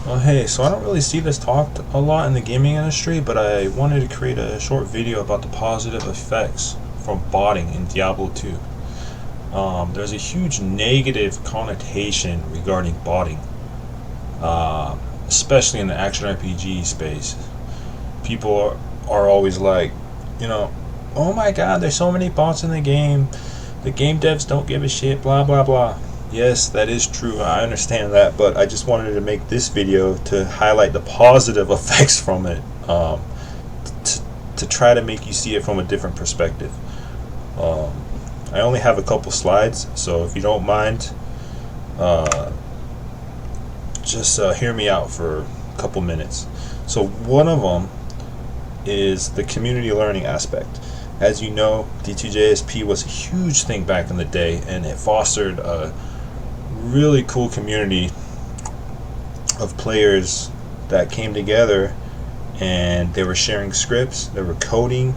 Well, hey, so I don't really see this talked a lot in the gaming industry, but I wanted to create a short video about the positive effects from botting in Diablo 2. There's a huge negative connotation regarding botting, especially in the action RPG space. People are always like, you know, oh my god, there's so many bots in the game. The game devs don't give a shit, blah blah blah. Yes, that is true. I understand that, but I just wanted to make this video to highlight the positive effects from it, t- to try to make you see it from a different perspective. Um, I only have a couple slides, so if you don't mind, uh, just hear me out for a couple minutes. So one of them is the community learning aspect. As you know, D2JSP was a huge thing back in the day, and it fostered a really cool community of players that came together, and they were sharing scripts, they were coding,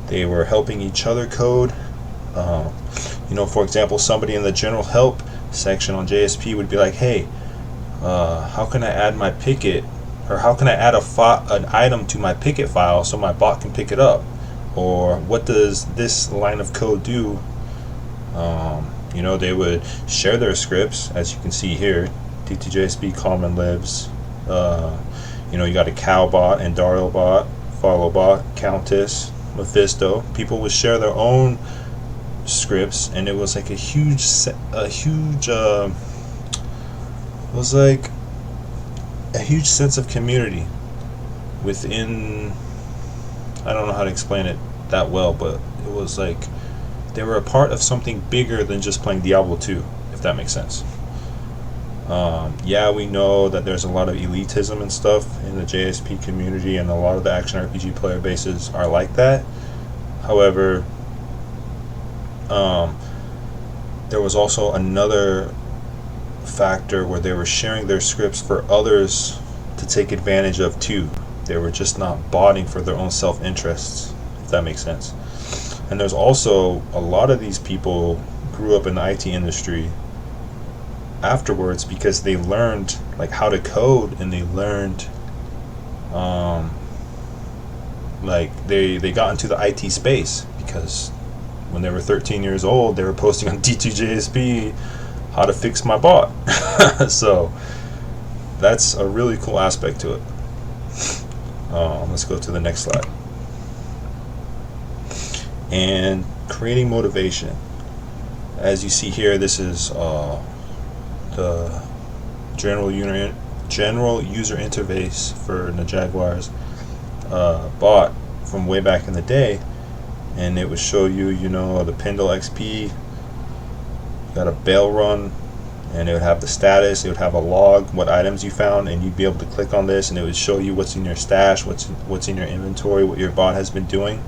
they were helping each other code. For example, somebody in the general help section on JSP would be like, hey, how can I add my picket, or how can I add an item to my picket file so my bot can pick it up, or what does this line of code do? They would share their scripts, as you can see here. D2JSP common libs. You got a cow bot and Daryl bot, follow bot, Countess, Mephisto. People would share their own scripts, and it was like it was like a huge sense of community within. I don't know how to explain it that well, but it was like they were a part of something bigger than just playing Diablo 2, if that makes sense. Yeah, we know that there's a lot of elitism and stuff in the JSP community, and a lot of the action RPG player bases are like that. However, there was also another factor where they were sharing their scripts for others to take advantage of too. They were just not botting for their own self-interests, if that makes sense. And there's also a lot of these people grew up in the IT industry afterwards because they learned like how to code, and they learned they got into the IT space because when they were 13 years old, they were posting on D2JSP how to fix my bot. So that's a really cool aspect to it. Let's go to the next slide. And creating motivation. As you see here, this is the general user interface for the Jaguars bot from way back in the day, and it would show you, the Pendle XP. Got a bail run, and it would have the status. It would have a log, what items you found, and you'd be able to click on this, and it would show you what's in your stash, what's in your inventory, what your bot has been doing.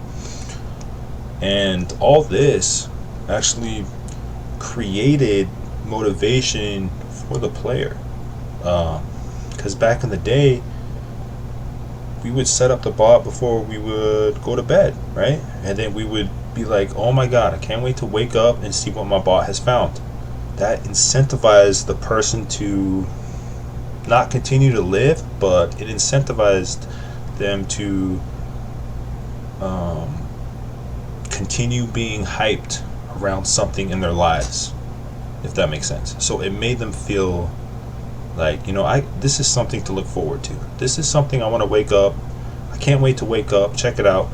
And all this actually created motivation for the player, because back in the day, we would set up the bot before we would go to bed, right? And then we would be like, oh my god, I can't wait to wake up and see what my bot has found. That incentivized the person to not continue to live, but it incentivized them to continue being hyped around something in their lives, if that makes sense. So it made them feel like, this is something to look forward to. This is something I want to wake up. I can't wait to wake up, check it out,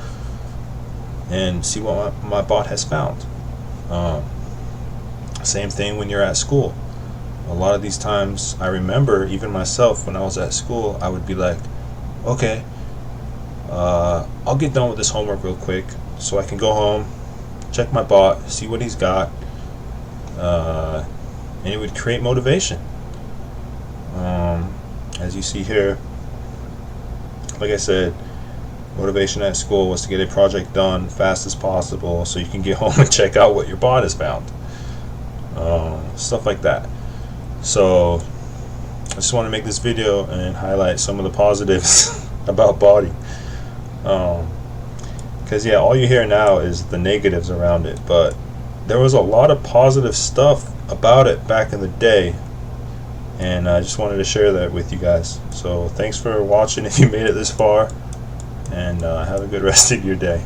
and see what my bot has found. Same thing when you're at school. A lot of these times, I remember even myself when I was at school, I would be like, okay, I'll get done with this homework real quick so I can go home, check my bot, see what he's got, and it would create motivation. As you see here, like I said, motivation at school was to get a project done fast as possible so you can get home and check out what your bot has found. Stuff like that. So I just want to make this video and highlight some of the positives about botting. Because all you hear now is the negatives around it, but there was a lot of positive stuff about it back in the day, and I just wanted to share that with you guys. So thanks for watching if you made it this far, and have a good rest of your day.